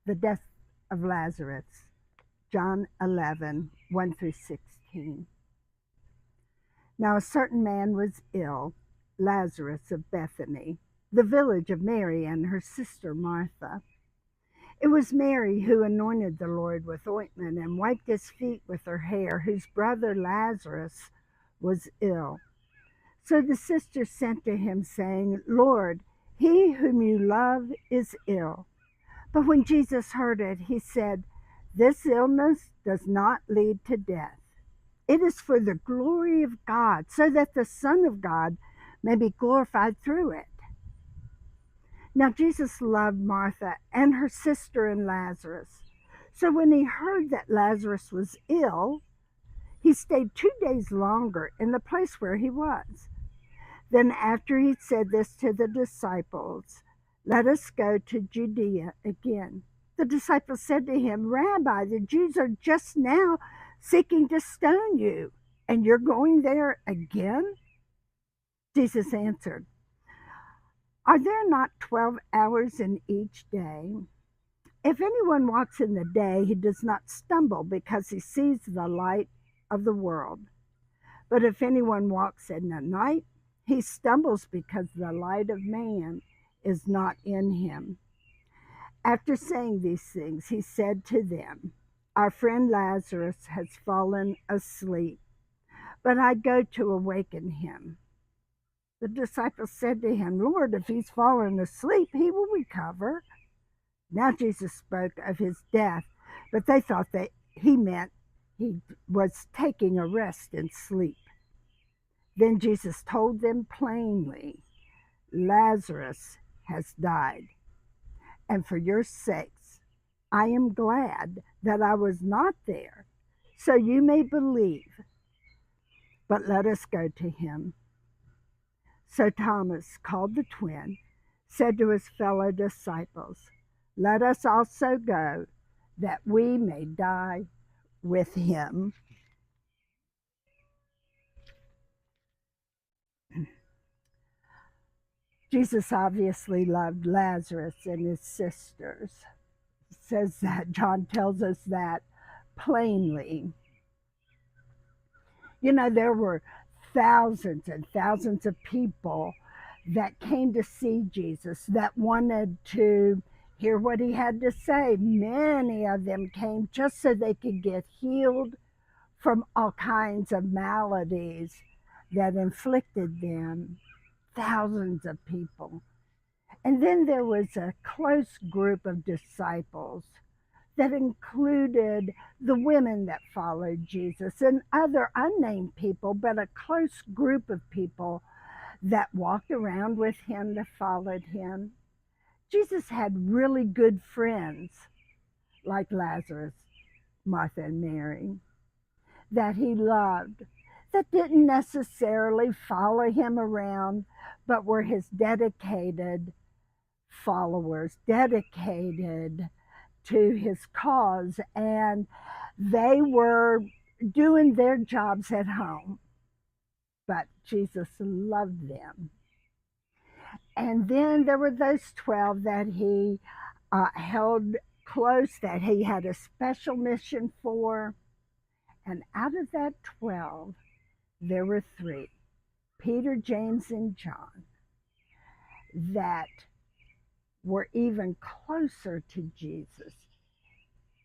the death of Lazarus, John 11, 1 through 16. Now a certain man was ill, Lazarus of Bethany, the village of Mary and her sister Martha. It was Mary who anointed the Lord with ointment and wiped his feet with her hair, whose brother Lazarus was ill. So the sisters sent to him, saying, Lord, he whom you love is ill. But when Jesus heard it, he said, This illness does not lead to death. It is for the glory of God, so that the Son of God may be glorified through it. Now Jesus loved Martha and her sister and Lazarus. So when he heard that Lazarus was ill, he stayed 2 days longer in the place where he was. Then after he'd said this to the disciples, Let us go to Judea again. The disciples said to him, Rabbi, the Jews are just now seeking to stone you, and you're going there again? Jesus answered, Are there not 12 hours in each day? If anyone walks in the day, he does not stumble because he sees the light of the world. But if anyone walks in the night, he stumbles because the light of man is not in him. After saying these things, he said to them, Our friend Lazarus has fallen asleep, but I go to awaken him. The disciples said to him, Lord, if he's fallen asleep, he will recover. Now Jesus spoke of his death, but they thought that he meant he was taking a rest and sleep. Then Jesus told them plainly, Lazarus has died, and for your sakes I am glad that I was not there, so you may believe. But let us go to him. So Thomas, called the twin, said to his fellow disciples, Let us also go, that we may die with him. Jesus obviously loved Lazarus and his sisters. It says that, John tells us that plainly. You know, there were thousands and thousands of people that came to see Jesus, that wanted to hear what he had to say. Many of them came just so they could get healed from all kinds of maladies that inflicted them. Thousands of people. And then there was a close group of disciples that included the women that followed Jesus and other unnamed people, but a close group of people that walked around with him, that followed him. Jesus had really good friends like Lazarus, Martha, and Mary that he loved, that didn't necessarily follow him around, but were his dedicated followers, dedicated to his cause, and they were doing their jobs at home. But Jesus loved them. And then there were those 12 that he held close, that he had a special mission for. And out of that 12, there were 3, Peter, James, and John, that were even closer to Jesus.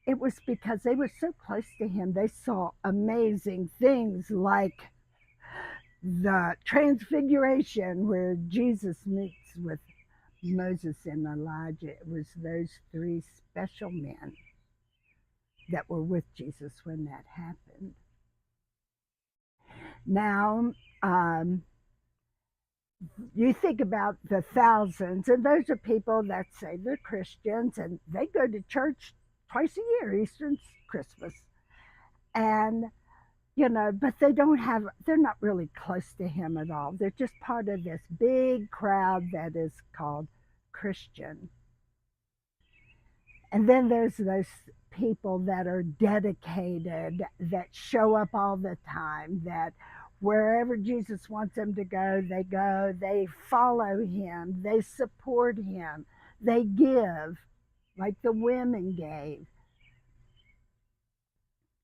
It was because they were so close to him. They saw amazing things like the transfiguration where Jesus meets with Moses and Elijah. It was those 3 special men that were with Jesus when that happened. Now, you think about the thousands, and those are people that say they're Christians and they go to church twice a year, Easter and Christmas. And, you know, but they're not really close to him at all. They're just part of this big crowd that is called Christian. And then there's those people that are dedicated, that show up all the time, that wherever Jesus wants them to go, they follow him, they support him, they give. like the women gave.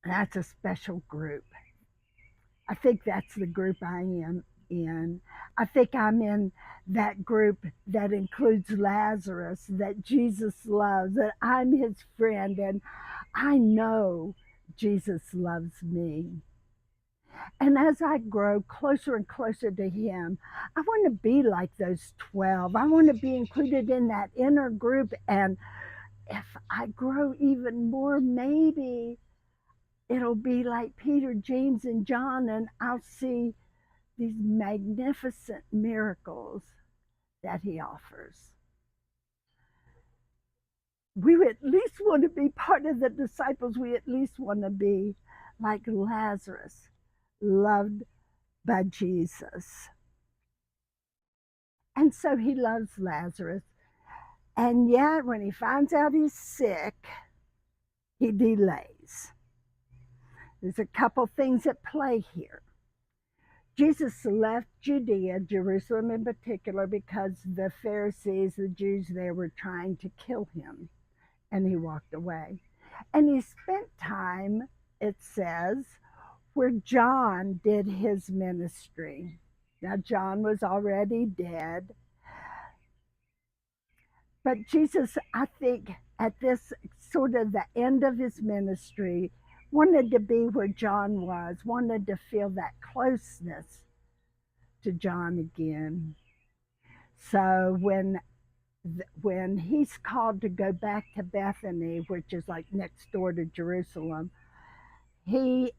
That's a special group. I think that's the group I am in. I think I'm in that group that includes Lazarus, that Jesus loves, that I'm his friend, and I know Jesus loves me. And as I grow closer and closer to him, I want to be like those 12. I want to be included in that inner group. And if I grow even more, maybe it'll be like Peter, James, and John, and I'll see these magnificent miracles that he offers. We at least want to be part of the disciples. We at least want to be like Lazarus, loved by Jesus. And so he loves Lazarus. And yet, when he finds out he's sick, he delays. There's a couple things at play here. Jesus left Judea, Jerusalem in particular, because the Pharisees, the Jews there, were trying to kill him. And he walked away. And he spent time, it says, where John did his ministry. Now, John was already dead. But Jesus, I think, at this sort of the end of his ministry, wanted to be where John was, wanted to feel that closeness to John again. So when he's called to go back to Bethany, which is like next door to Jerusalem, he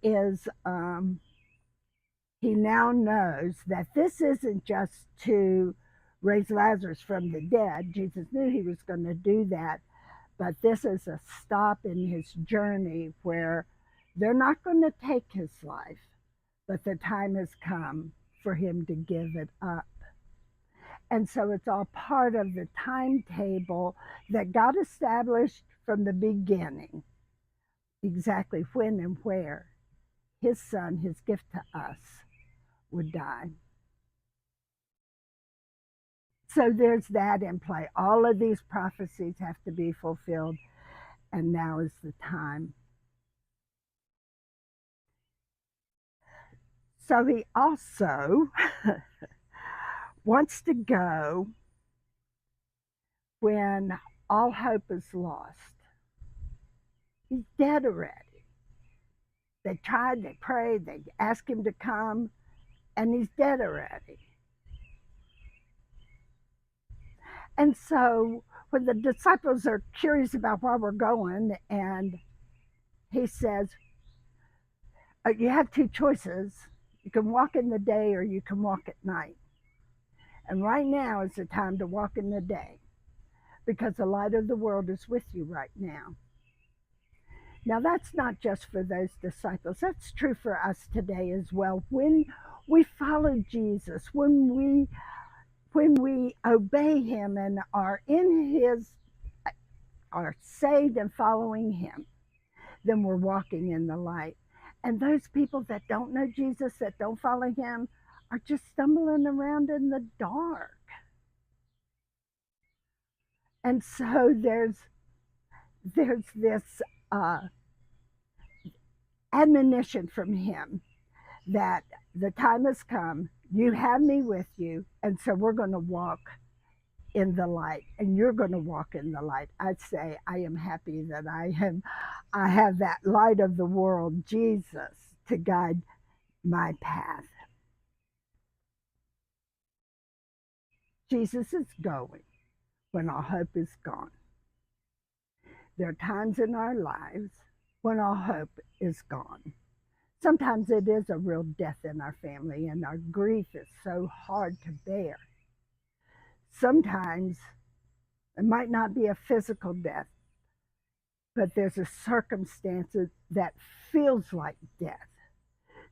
now knows that this isn't just to raise Lazarus from the dead. Jesus knew he was going to do that, but this is a stop in his journey where they're not going to take his life, but the time has come for him to give it up. And so it's all part of the timetable that God established from the beginning, exactly when and where his son, his gift to us, would die. So there's that in play. All of these prophecies have to be fulfilled, and now is the time. So he also wants to go when all hope is lost. He's dead already. They tried, they prayed, they asked him to come, and he's dead already. And so when the disciples are curious about where we're going, and he says, you have two choices. You can walk in the day or you can walk at night. And right now is the time to walk in the day, because the light of the world is with you right now. Now, that's not just for those disciples. That's true for us today as well. When we follow Jesus, when we obey him and are saved and following him, then we're walking in the light. And those people that don't know Jesus, that don't follow him, are just stumbling around in the dark. And so there's this admonition from him that the time has come, you have me with you, and so we're going to walk in the light, and you're going to walk in the light. I'd say I am happy that I have that light of the world, Jesus, to guide my path. Jesus is going when all hope is gone. There are times in our lives when all hope is gone. Sometimes it is a real death in our family, and our grief is so hard to bear. Sometimes it might not be a physical death, but there's a circumstance that feels like death,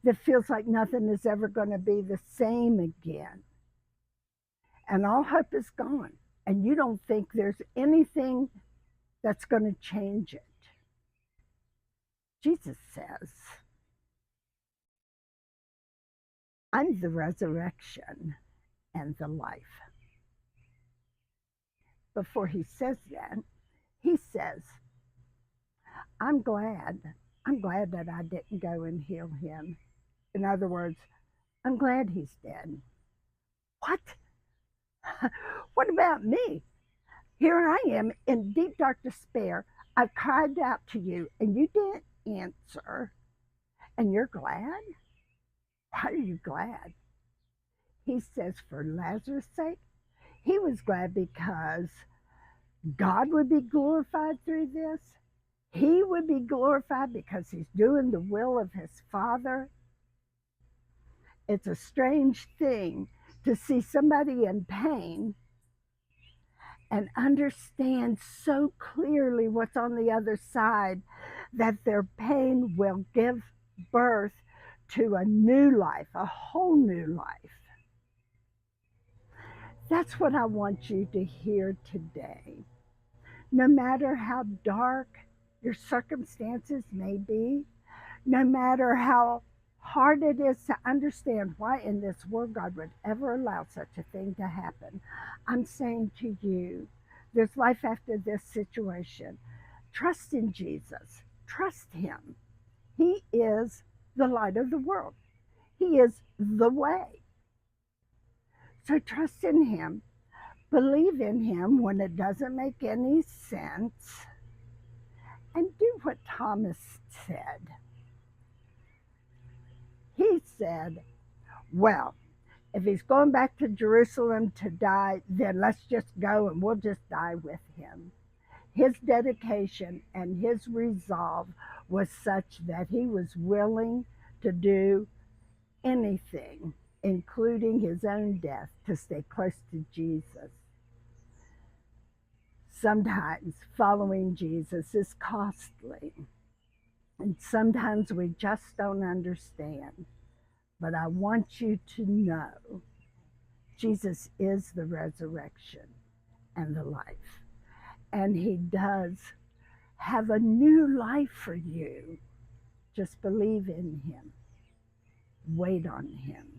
that feels like nothing is ever going to be the same again. And all hope is gone, and you don't think there's anything that's going to change it. Jesus says, I'm the resurrection and the life. Before he says that, He says, I'm glad. I'm glad that I didn't go and heal him. In other words, I'm glad he's dead. What? What about me? Here I am in deep, dark despair. I cried out to you and you didn't answer. And you're glad? Why are you glad? He says, for Lazarus' sake, he was glad because God would be glorified through this. He would be glorified because he's doing the will of his Father. It's a strange thing to see somebody in pain and understand so clearly what's on the other side that their pain will give birth to a new life, a whole new life. That's what I want you to hear today. No matter how dark your circumstances may be, no matter how hard it is to understand why in this world God would ever allow such a thing to happen, I'm saying to you, there's life after this situation. Trust in Jesus. Trust him. He is the light of the world. He is the way. So trust in him. Believe in him when it doesn't make any sense. And do what Thomas said. He said, well, if he's going back to Jerusalem to die, then let's just go and we'll just die with him. His dedication and his resolve was such that he was willing to do anything, including his own death, to stay close to Jesus. Sometimes following Jesus is costly, and sometimes we just don't understand. But I want you to know Jesus is the resurrection and the life. And he does have a new life for you. Just believe in him. Wait on him.